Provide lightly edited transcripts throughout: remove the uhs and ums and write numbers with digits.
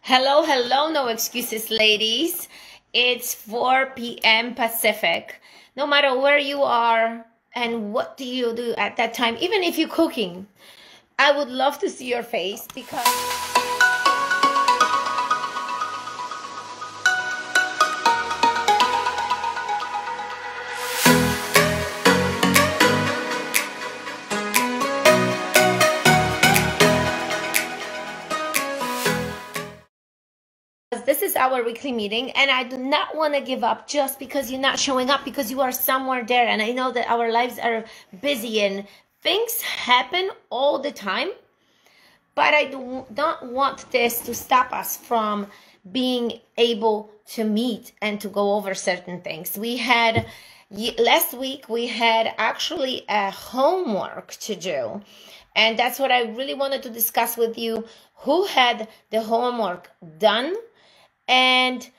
Hello, hello, no excuses, ladies. It's 4 p.m. Pacific. No matter where you are and what do you do at that time, even if you're cooking, I would love to see your face because this is our weekly meeting and I do not want to give up just because you're not showing up, because you are somewhere there. And I know that our lives are busy and things happen all the time, but I do not want this to stop us from being able to meet and to go over certain things. We had last week, we had actually a homework to do. And that's what I really wanted to discuss with you. Who had the homework done and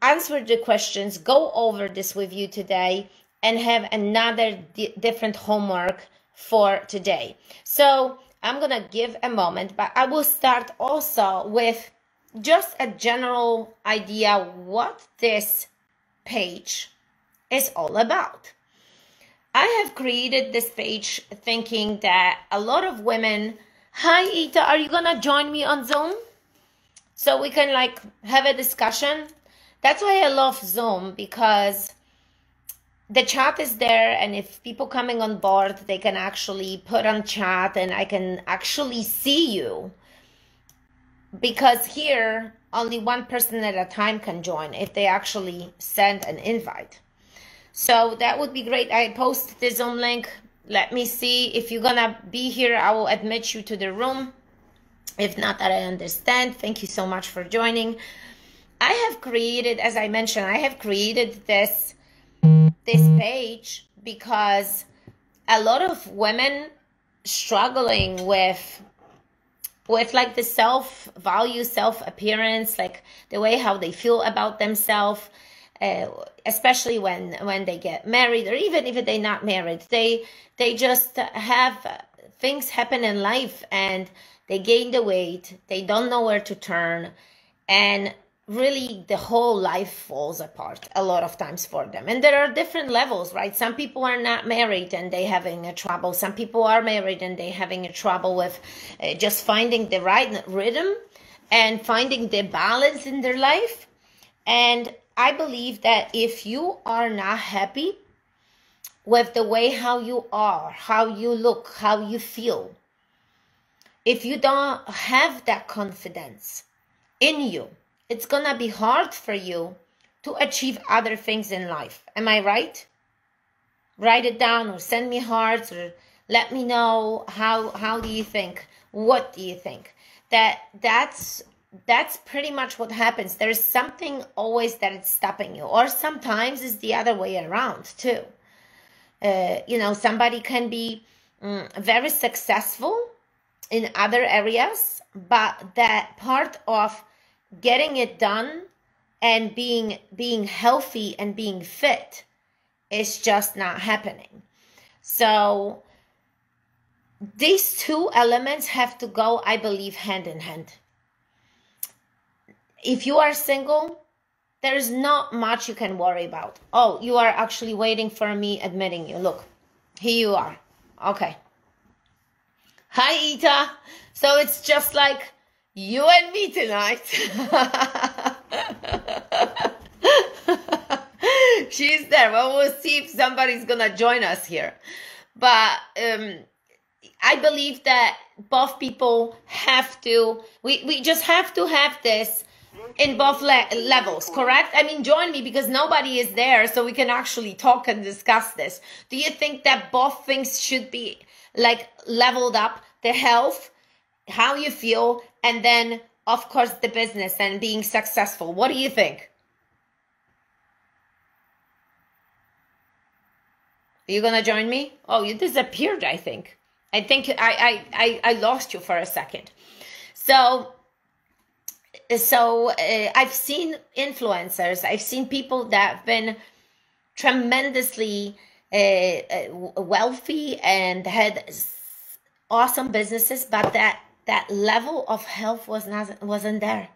answer the questions, go over this with you today, and have another different homework for today. So I'm going to give a moment, but I will start also with just a general idea what this page is all about. I have created this page thinking that a lot of women, hi Ita, are you going to join me on Zoom? So we can like have a discussion. That's why I love Zoom, because the chat is there, and if people coming on board, they can actually put on chat and I can actually see you. Because here, only one person at a time can join if they actually send an invite. So that would be great. I posted the Zoom link. Let me see. If you're gonna be here, I will admit you to the room. If not, that I understand. Thank you so much for joining. I have created, as I mentioned, I have created this page because a lot of women struggling with like the self-value, self-appearance, like the way how they feel about themselves, especially when they get married, or even if they're not married, they just have things happen in life and they gain the weight, they don't know where to turn, and really the whole life falls apart a lot of times for them. And there are different levels, right? Some people are not married and they having a trouble. Some people are married and they having a trouble with just finding the right rhythm and finding the balance in their life. And I believe that if you are not happy with the way how you are, how you look, how you feel, if you don't have that confidence in you, it's going to be hard for you to achieve other things in life. Am I right? Write it down or send me hearts or let me know how do you think? What do you think? That's pretty much what happens. There's something always that is stopping you, or sometimes it's the other way around too. Somebody can be very successful in other areas, but that part of getting it done and being healthy and being fit is just not happening. So these two elements have to go, I believe, hand in hand. If you are single, there's not much you can worry about. Oh, you are actually waiting for me admitting you. Look, here you are. Okay. Hi, Ita. So it's just like you and me tonight. She's there. Well, we'll see if somebody's going to join us here. But I believe that both people have to, we just have to have this in both levels, correct? I mean, join me because nobody is there, so we can actually talk and discuss this. Do you think that both things should be like leveled up? The health, how you feel, and then, of course, the business and being successful. What do you think? Are you going to join me? Oh, you disappeared, I think. I lost you for a second. So I've seen influencers. I've seen people that have been tremendously wealthy and had awesome businesses, but that level of health wasn't there.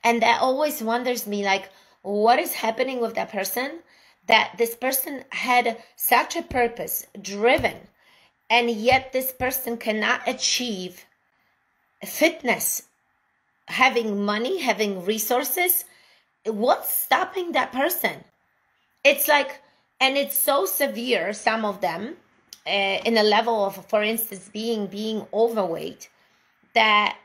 And that always wonders me, like, what is happening with that person, that this person had such a purpose, driven, and yet this person cannot achieve fitness, having money, having resources. What's stopping that person? It's like, and it's so severe, some of them, in a level of, for instance, being overweight, that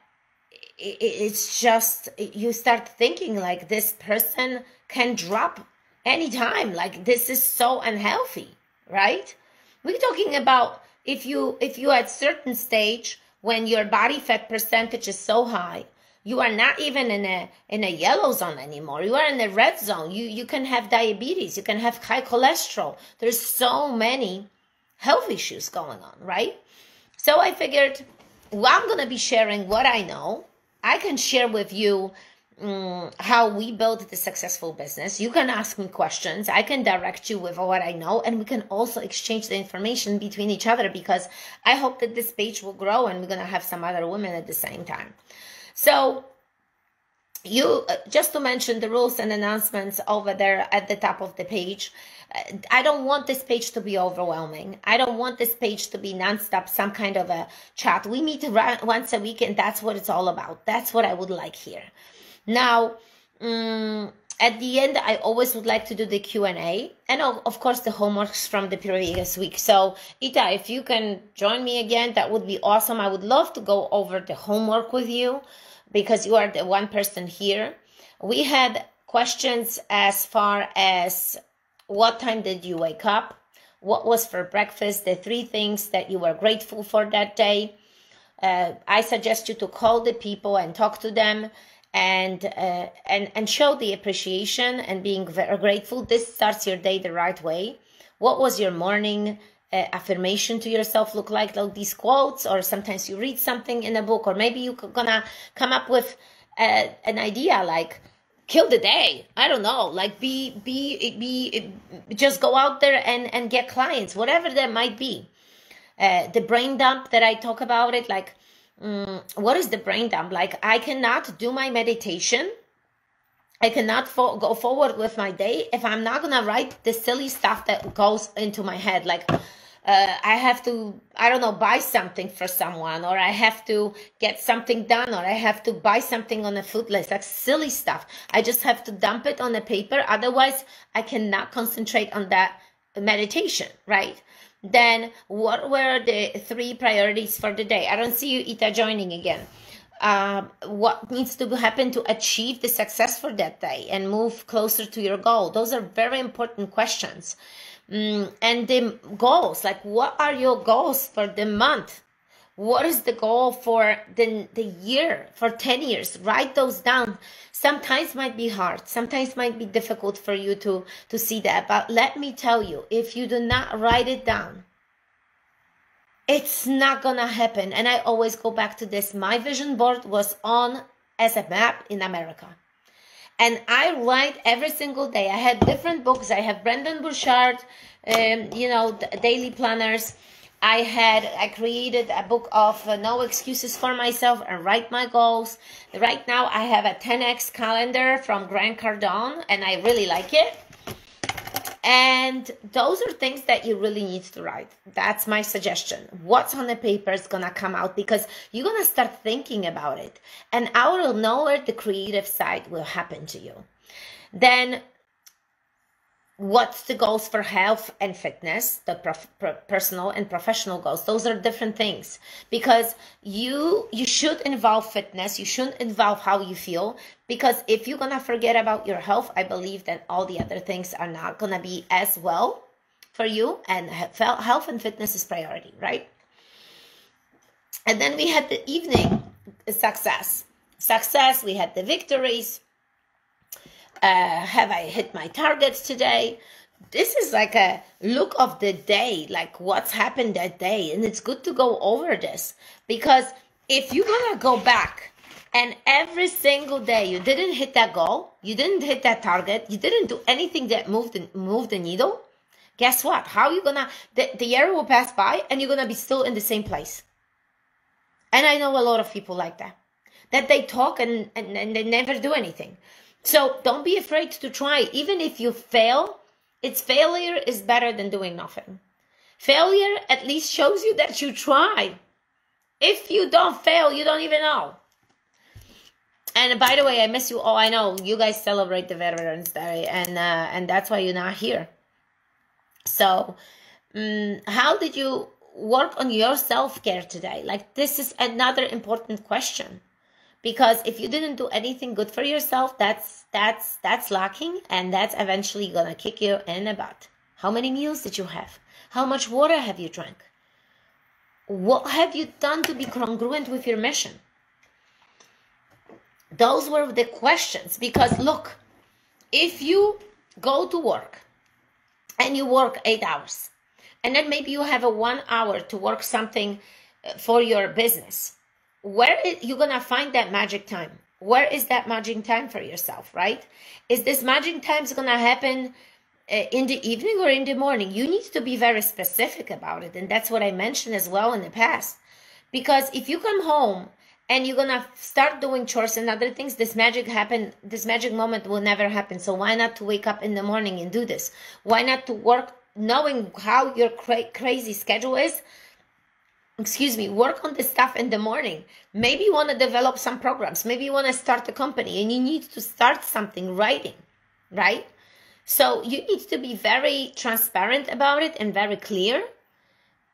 it's just, you start thinking like this person can drop anytime. Like, this is so unhealthy, right? We're talking about if you at certain stage when your body fat percentage is so high, you are not even in a yellow zone anymore. You are in a red zone. You can have diabetes. You can have high cholesterol. There's so many health issues going on, right? So I figured, well, I'm going to be sharing what I know. I can share with you how we build the successful business. You can ask me questions. I can direct you with what I know, and we can also exchange the information between each other, because I hope that this page will grow and we're going to have some other women at the same time. So you, just to mention the rules and announcements over there at the top of the page, I don't want this page to be overwhelming. I don't want this page to be nonstop, some kind of a chat. We meet once a week, and that's what it's all about. That's what I would like here. Now, at the end, I always would like to do the Q&A, and of course the homeworks from the previous week. So Ita, if you can join me again, that would be awesome. I would love to go over the homework with you, because you are the one person here. We had questions as far as what time did you wake up, what was for breakfast, the 3 things that you were grateful for that day. I suggest you to call the people and talk to them, and show the appreciation and being very grateful. This starts your day the right way. What was your morning affirmation to yourself look like these quotes? Or sometimes you read something in a book, or maybe you're gonna come up with an idea like kill the day. I don't know, like just go out there and get clients, whatever that might be. The brain dump that I talk about it, like, what is the brain dump? Like, I cannot do my meditation. I cannot go forward with my day if I'm not going to write the silly stuff that goes into my head. Like, I have to, I don't know, buy something for someone, or I have to get something done, or I have to buy something on a food list, like silly stuff. I just have to dump it on the paper. Otherwise, I cannot concentrate on that meditation, right? Then what were the 3 priorities for the day? I don't see you, Ita, joining again. What needs to happen to achieve the success for that day and move closer to your goal? Those are very important questions. And the goals, like, what are your goals for the month? What is the goal for the year, for 10 years? Write those down. Sometimes might be hard. Sometimes might be difficult for you to see that. But let me tell you, if you do not write it down, it's not gonna happen. And I always go back to this. My vision board was on as a map in America. And I write every single day. I had different books. I have Brendon Burchard, daily planners. I created a book of no excuses for myself and write my goals. Right now I have a 10X calendar from Grant Cardone, and I really like it. And those are things that you really need to write. That's my suggestion. What's on the paper is going to come out, because you're going to start thinking about it. And out of nowhere, the creative side will happen to you. Then what's the goals for health and fitness, the personal and professional goals? Those are different things, because you should involve fitness. You shouldn't involve how you feel, because if you're gonna forget about your health, I believe that all the other things are not gonna be as well for you, and health and fitness is priority, right? And then we had the evening success. We had the victories. Have I hit my targets today? This is like a look of the day, like what's happened that day. And it's good to go over this, because if you're going to go back and every single day you didn't hit that goal, you didn't hit that target, you didn't do anything that moved the needle, guess what? How are you going to, the year will pass by and you're going to be still in the same place. And I know a lot of people like that. that they talk and they never do anything. So don't be afraid to try. Even if you fail, failure is better than doing nothing. Failure at least shows you that you try. If you don't fail, you don't even know. And by the way, I miss you all. I know you guys celebrate the Veterans Day, and that's why you're not here. So, how did you work on your self-care today? Like, this is another important question, because if you didn't do anything good for yourself, that's lacking, and that's eventually gonna kick you in the butt. How many meals did you have? How much water have you drank? What have you done to be congruent with your mission? Those were the questions. Because look, if you go to work and you work 8 hours, and then maybe you have a 1 hour to work something for your business, where you're gonna find that magic time? Where is that magic time for yourself, right? Is this magic time gonna happen in the evening or in the morning? You need to be very specific about it, and that's what I mentioned as well in the past. Because if you come home and you're gonna start doing chores and other things, this magic moment will never happen. So why not to wake up in the morning and do this? Why not to work, knowing how your crazy schedule is? Work on this stuff in the morning. Maybe you want to develop some programs. Maybe you want to start a company and you need to start something, writing, right? So you need to be very transparent about it and very clear.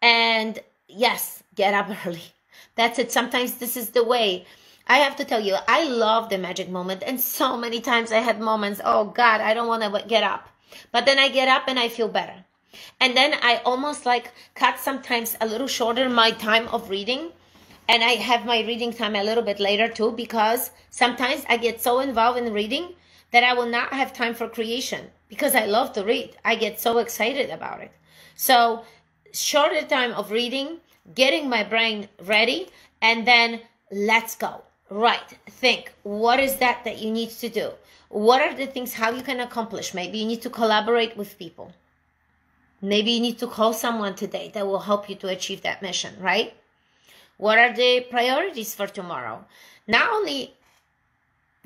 And yes, get up early. That's it. Sometimes this is the way. I have to tell you, I love the magic moment. And so many times I had moments, oh God, I don't want to get up. But then I get up and I feel better. And then I almost like cut sometimes a little shorter my time of reading. And I have my reading time a little bit later too, because sometimes I get so involved in reading that I will not have time for creation, because I love to read. I get so excited about it. So shorter time of reading, getting my brain ready, and then let's go. Right. Think, what is that you need to do? What are the things, how you can accomplish? Maybe you need to collaborate with people. Maybe you need to call someone today that will help you to achieve that mission, right? What are the priorities for tomorrow? Not only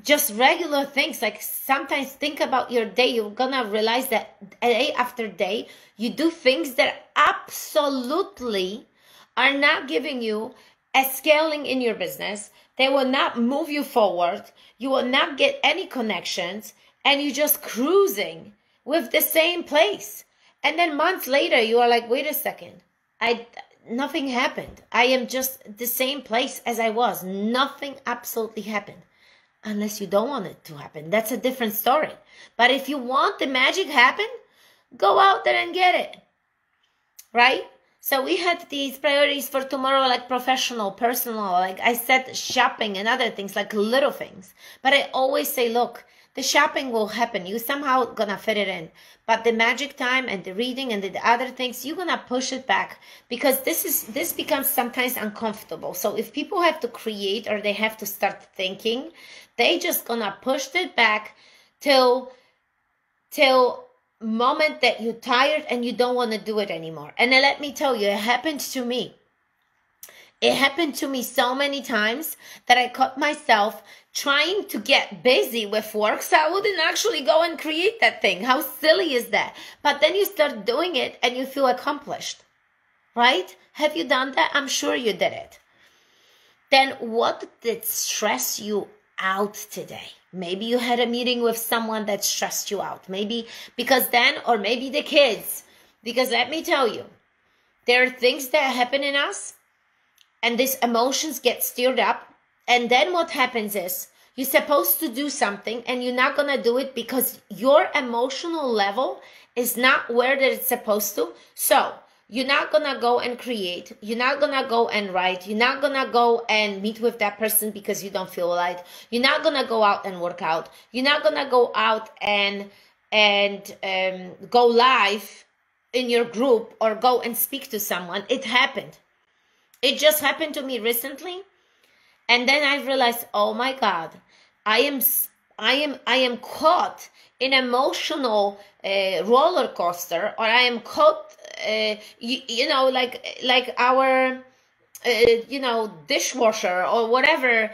just regular things, like sometimes think about your day. You're gonna realize that day after day, you do things that absolutely are not giving you a scaling in your business. They will not move you forward. You will not get any connections, and you're just cruising with the same place. And then months later, you are like, wait a second, nothing happened. I am just the same place as I was. Nothing absolutely happened. Unless you don't want it to happen. That's a different story. But if you want the magic happen, go out there and get it. Right? So we had these priorities for tomorrow, like professional, personal, like I said, shopping and other things, like little things. But I always say, look, the shopping will happen. You somehow gonna fit it in. But the magic time and the reading and the other things, you're gonna push it back, because this becomes sometimes uncomfortable. So if people have to create or they have to start thinking, they just gonna push it back till moment that you're tired and you don't want to do it anymore. And then let me tell you, it happened to me. It happened to me so many times that I caught myself trying to get busy with work so I wouldn't actually go and create that thing. How silly is that? But then you start doing it and you feel accomplished, right? Have you done that? I'm sure you did it. Then what did stress you out today? Maybe you had a meeting with someone that stressed you out. Maybe because then, or maybe the kids. Because let me tell you, there are things that happen in us and these emotions get stirred up. And then what happens is you're supposed to do something and you're not going to do it because your emotional level is not where that it's supposed to. So you're not going to go and create. You're not going to go and write. You're not going to go and meet with that person because you don't feel right. You're not going to go out and work out. You're not going to go out and go live in your group or go and speak to someone. It happened. It just happened to me recently. And then I realized, oh my God, I am caught in emotional roller coaster, or I am caught, like our dishwasher or whatever,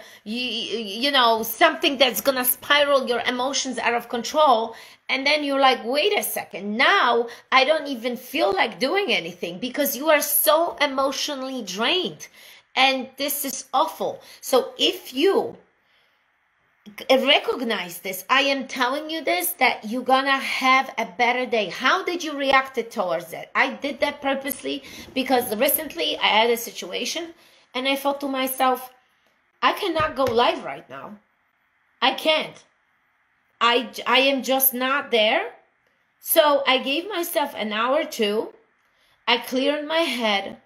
something that's gonna spiral your emotions out of control. And then you're like, wait a second, now I don't even feel like doing anything because you are so emotionally drained. And this is awful. So if you recognize this, I am telling you this, that you're gonna have a better day. How did you react towards it? I did that purposely because recently I had a situation and I thought to myself, I cannot go live right now. I can't. I am just not there. So I gave myself an hour or two. I cleared my head.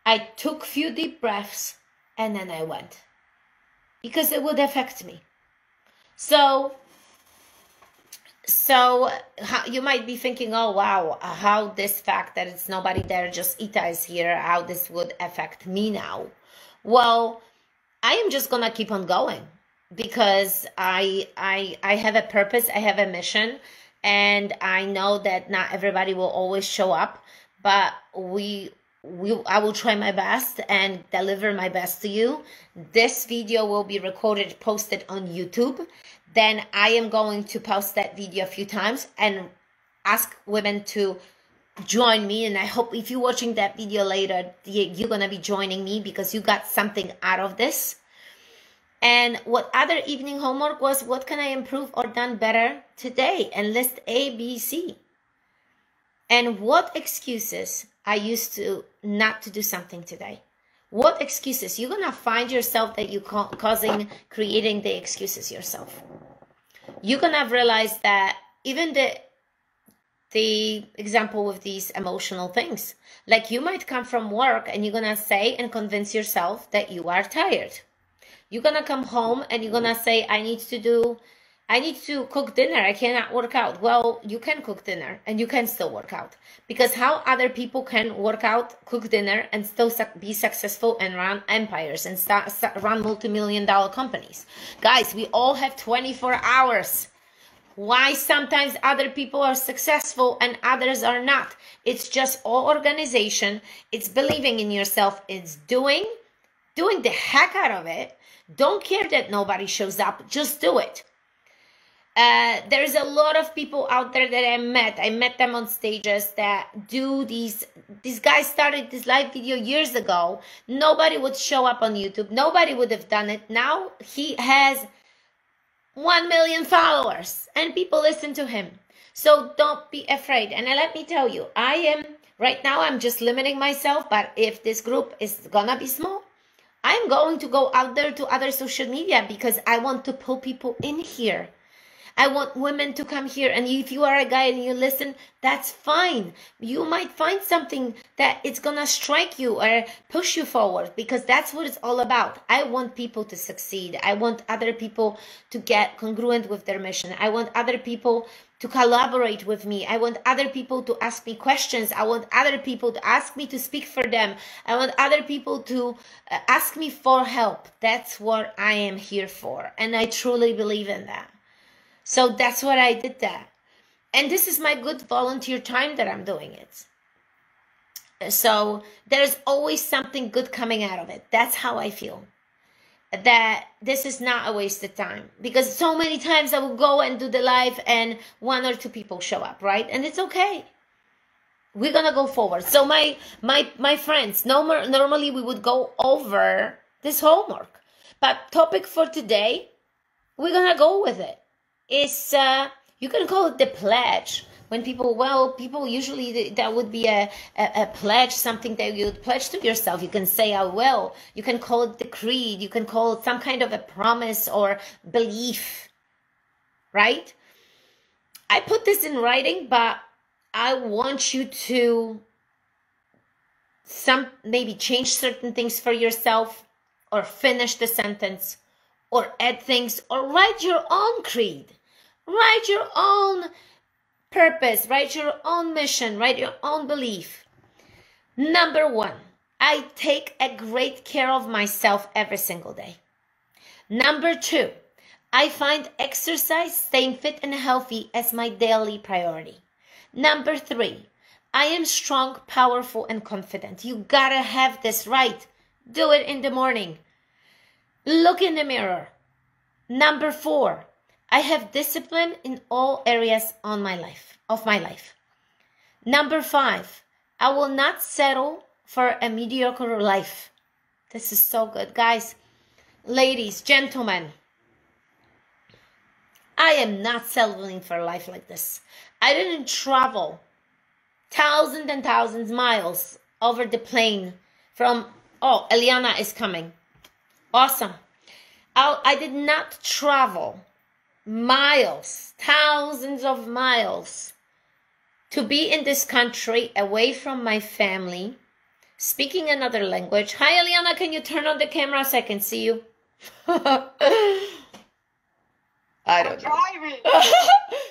I took a few deep breaths and then I went, because it would affect me. So you might be thinking, oh wow, how this fact that it's nobody there, just Ita is here, how this would affect me now. Well, I am just gonna keep on going because I have a purpose, I have a mission, and I know that not everybody will always show up, but I will try my best and deliver my best to you. This video will be recorded, posted on YouTube. Then I am going to post that video a few times and ask women to join me. And I hope if you're watching that video later, you're going to be joining me because you got something out of this. And what other evening homework was, what can I improve or done better today? And list A, B, C. And what excuses I used to not to do something today. What excuses? You're going to find yourself that you're creating the excuses yourself. You're going to realize that even the example with these emotional things, like you might come from work and you're going to say and convince yourself that you are tired. You're going to come home and you're going to say, I need to cook dinner. I cannot work out. Well, you can cook dinner and you can still work out. Because how other people can work out, cook dinner, and still be successful and run empires and run multi-million-dollar companies? Guys, we all have 24 hours. Why sometimes other people are successful and others are not? It's just all organization. It's believing in yourself. It's doing the heck out of it. Don't care that nobody shows up. Just do it. There's a lot of people out there that I met them on stages that do these guys started this live video years ago. Nobody would show up on YouTube. Nobody would have done it. Now he has 1 million followers and people listen to him. So don't be afraid. And let me tell you, right now I'm just limiting myself, but if this group is gonna be small, I'm going to go out there to other social media because I want to pull people in here. I want women to come here, and if you are a guy and you listen, that's fine. You might find something that it's gonna strike you or push you forward, because that's what it's all about. I want people to succeed. I want other people to get congruent with their mission. I want other people to collaborate with me. I want other people to ask me questions. I want other people to ask me to speak for them. I want other people to ask me for help. That's what I am here for, and I truly believe in that. So that's what I did that. And this is my good volunteer time that I'm doing it. So there's always something good coming out of it. That's how I feel. That this is not a wasted time. Because so many times I will go and do the live and 1 or 2 people show up, right? And it's okay. We're going to go forward. So my friends, normally we would go over this homework. But topic for today, we're going to go with it. Is you can call it the pledge. When people usually that would be a pledge, something that you would pledge to yourself. You can say I will. You can call it the creed. You can call it some kind of a promise or belief, right? I put this in writing, but I want you to maybe change certain things for yourself, or finish the sentence, or add things, or write your own creed. Write your own purpose, write your own mission, write your own belief. Number 1, I take a great care of myself every single day. Number 2, I find exercise, staying fit and healthy as my daily priority. Number 3, I am strong, powerful, and confident. You gotta have this right. Do it in the morning. Look in the mirror. Number 4, I have discipline in all areas of my life. Number 5, I will not settle for a mediocre life. This is so good, guys. Ladies, gentlemen, I am not settling for a life like this. I didn't travel thousands and thousands miles over the plane from, oh, Eliana is coming. Awesome. I did not travel miles, thousands of miles to be in this country away from my family, speaking another language. Hi, Eliana, can you turn on the camera so I can see you? I don't know.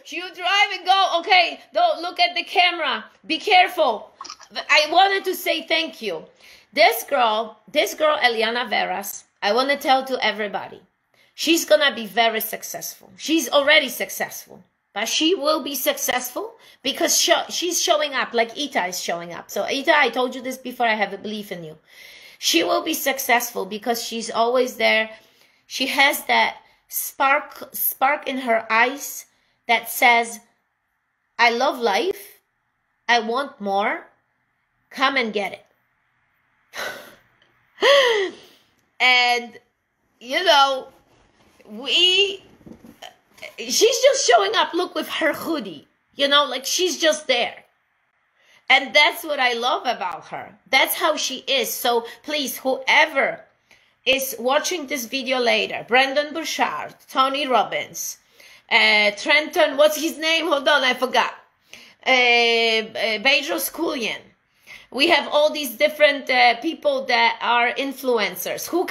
You drive and go. Okay, don't look at the camera. Be careful. I wanted to say thank you. This girl, Eliana Veras, I want to tell to everybody, she's going to be very successful. She's already successful, but she will be successful because she's showing up like Ita is showing up. So Ita, I told you this before, I have a belief in you. She will be successful because she's always there. She has that spark in her eyes that says, I love life. I want more. Come and get it. And, you know, she's just showing up, look, with her hoodie, you know, like she's just there. And that's what I love about her. That's how she is. So please, whoever is watching this video later, Brandon Bouchard, Tony Robbins, Trenton, what's his name? Hold on, I forgot. Bedros Keuilian. We have all these different people that are influencers. Who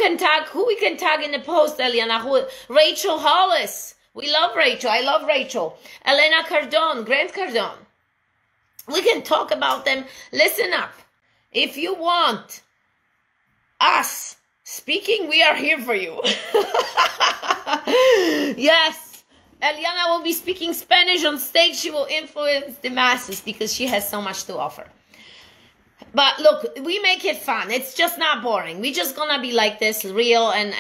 we can tag in the post, Eliana? Rachel Hollis. We love Rachel. I love Rachel. Elena Cardone, Grant Cardone. We can talk about them. Listen up. If you want us speaking, we are here for you. Yes. Eliana will be speaking Spanish on stage. She will influence the masses because she has so much to offer. But look, we make it fun. It's just not boring. We're just gonna be like this, real, and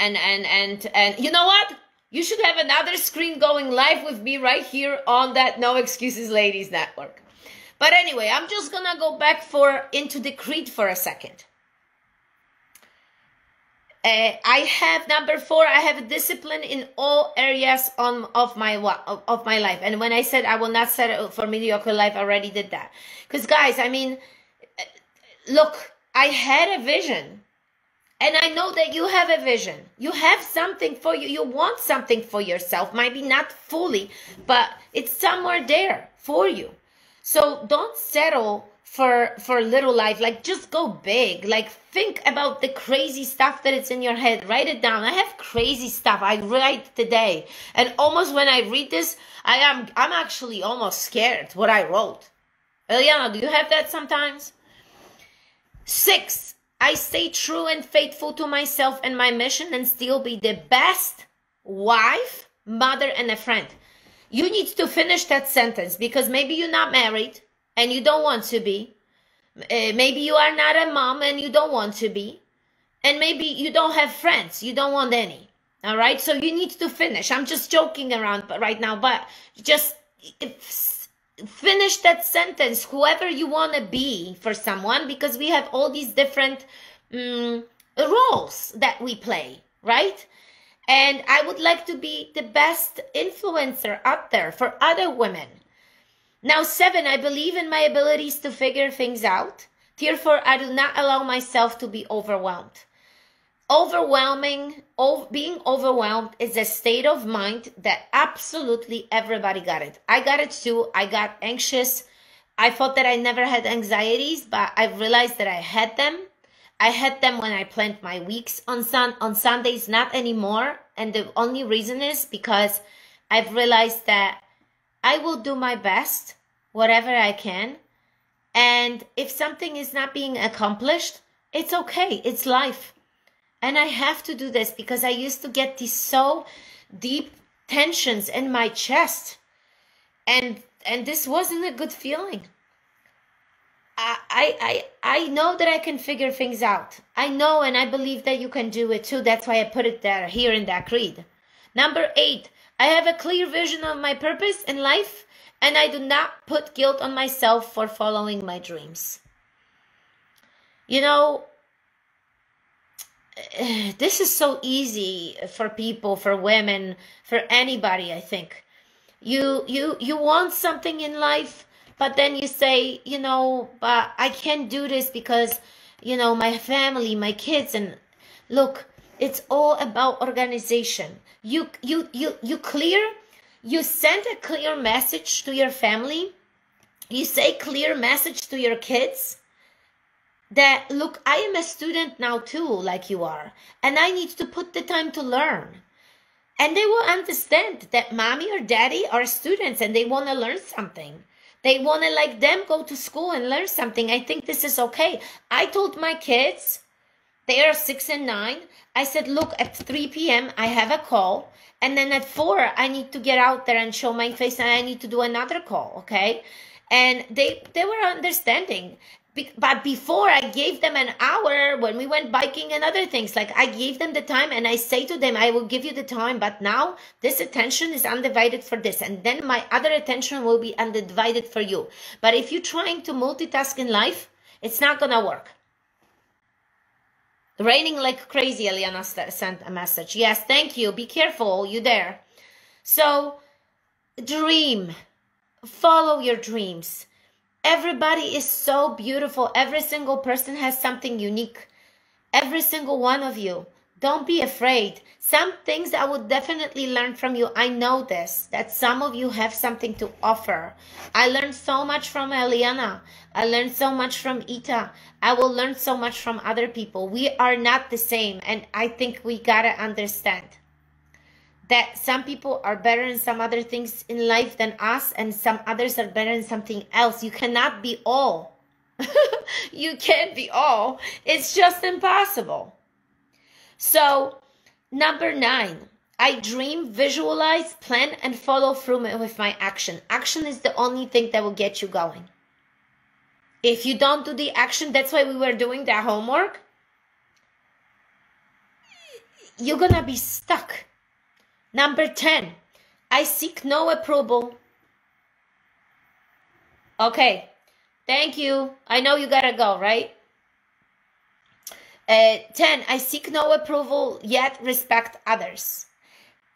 you know what? You should have another screen going live with me right here on that No Excuses Ladies Network. But anyway, I'm just gonna go back into the creed for a second. I have number 4. I have a discipline in all areas of my life. And when I said I will not settle for mediocre life, I already did that. Because guys, I mean, look, I had a vision. And I know that you have a vision. You have something for you. You want something for yourself. Maybe not fully, but it's somewhere there for you. So don't settle for little life. Like, just go big. Like, think about the crazy stuff that is in your head. Write it down. I have crazy stuff I write today. And almost when I read this, I'm actually almost scared what I wrote. Eliana, do you have that sometimes? 6, I stay true and faithful to myself and my mission and still be the best wife, mother, and a friend. You need to finish that sentence because maybe you're not married and you don't want to be. Maybe you are not a mom and you don't want to be. And maybe you don't have friends. You don't want any. All right? So you need to finish. I'm just joking around right now, but just finish that sentence, whoever you want to be for someone, because we have all these different roles that we play, right? And I would like to be the best influencer out there for other women. Now, 7, I believe in my abilities to figure things out. Therefore, I do not allow myself to be overwhelmed. Being overwhelmed is a state of mind that absolutely everybody got it. I got it too. I got anxious. I thought that I never had anxieties, but I realized that I had them. I had them when I planned my weeks on Sundays, not anymore. And the only reason is because I've realized that I will do my best, whatever I can. And if something is not being accomplished, it's okay. It's life. And I have to do this because I used to get these so deep tensions in my chest. And this wasn't a good feeling. I know that I can figure things out. I know, and I believe that you can do it too. That's why I put it there, here in that creed. Number 8, I have a clear vision of my purpose in life, and I do not put guilt on myself for following my dreams. You know, this is so easy for people, for women, for anybody, I think. You want something in life, but then you say, you know, but I can't do this because, you know, my family, my kids. And look, it's all about organization. You send a clear message to your family. You say clear message to your kids that, look, I am a student now too, like you are, and I need to put the time to learn. And they will understand that mommy or daddy are students and they want to learn something. They want to, like them, go to school and learn something. I think this is okay. I told my kids, they are 6 and 9. I said, look, at 3 p.m. I have a call. And then at 4, I need to get out there and show my face and I need to do another call, okay? And they were understanding. But before, I gave them an hour when we went biking and other things. Like, I gave them the time and I say to them, I will give you the time, but now this attention is undivided for this. And then my other attention will be undivided for you. But if you're trying to multitask in life, it's not going to work. Raining like crazy, Eliana sent a message. Yes, thank you. Be careful. You there. So, dream. Follow your dreams. Everybody is so beautiful. Every single person has something unique. Every single one of you. Don't be afraid. Some things I would definitely learn from you. I know this, that some of you have something to offer. I learned so much from Eliana. I learned so much from Ita. I will learn so much from other people. We are not the same. And I think we gotta understand that some people are better in some other things in life than us, and some others are better in something else. You cannot be all. You can't be all. It's just impossible. So, number 9, I dream, visualize, plan, and follow through with my action. Action is the only thing that will get you going. If you don't do the action, that's why we were doing that homework, you're gonna be stuck. Number 10, I seek no approval. Okay, thank you. I know you gotta go, right? 10, I seek no approval, yet respect others.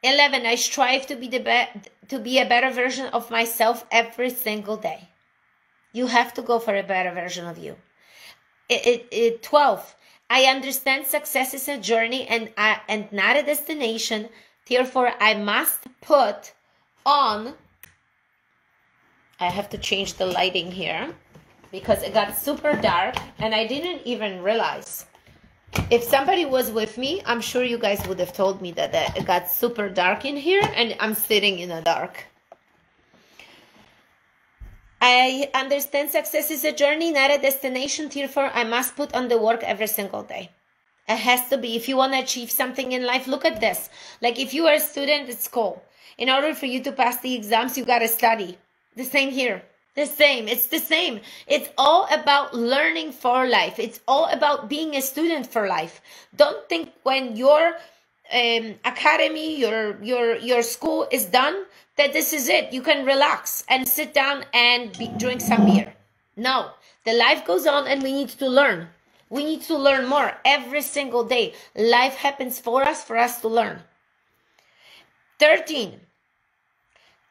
11, I strive to be a better version of myself every single day. You have to go for a better version of you. 12, I understand success is a journey and not a destination. Therefore, I must put on, I have to change the lighting here because it got super dark and I didn't even realize. If somebody was with me, I'm sure you guys would have told me that it got super dark in here and I'm sitting in the dark. I understand success is a journey, not a destination. Therefore, I must put on the work every single day. It has to be. If you want to achieve something in life, look at this. Like if you are a student at school, in order for you to pass the exams, you got to study. The same here. The same. It's the same. It's all about learning for life. It's all about being a student for life. Don't think when your academy, your school is done, that this is it. You can relax and sit down and drink some beer. No. The life goes on and we need to learn. We need to learn more every single day. Life happens for us to learn. 13,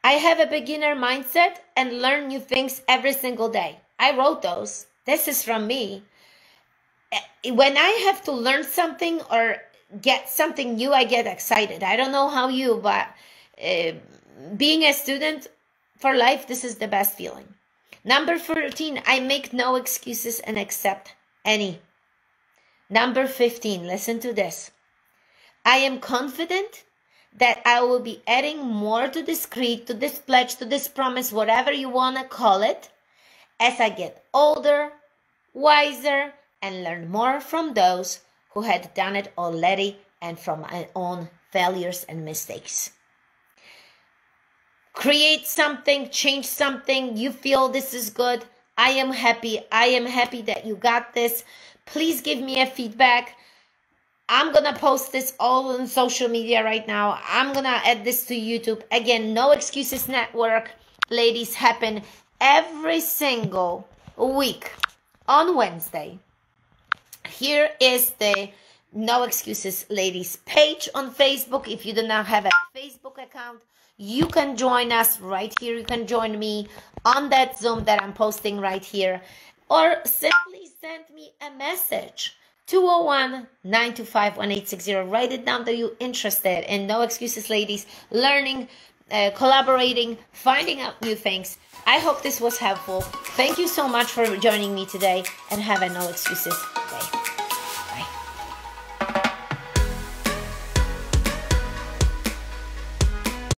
I have a beginner mindset and learn new things every single day. I wrote those. This is from me. When I have to learn something or get something new, I get excited. I don't know how you, but being a student for life, this is the best feeling. Number 14, I make no excuses and accept any. Number 15, listen to this. I am confident that I will be adding more to this creed, to this pledge, to this promise, whatever you want to call it, as I get older, wiser, and learn more from those who had done it already and from my own failures and mistakes. Create something, change something, you feel this is good, I am happy. I am happy that you got this. Please give me a feedback. I'm going to post this all on social media right now. I'm going to add this to YouTube. Again, No Excuses Network, ladies, happen every single week on Wednesday. Here is the No Excuses Ladies page on Facebook. If you do not have a Facebook account, you can join us right here. You can join me on that Zoom that I'm posting right here. Or simply send me a message. 201-925-1860. Write it down that you're interested in No Excuses Ladies, learning, collaborating, finding out new things. I hope this was helpful. Thank you so much for joining me today, and have a No Excuses day.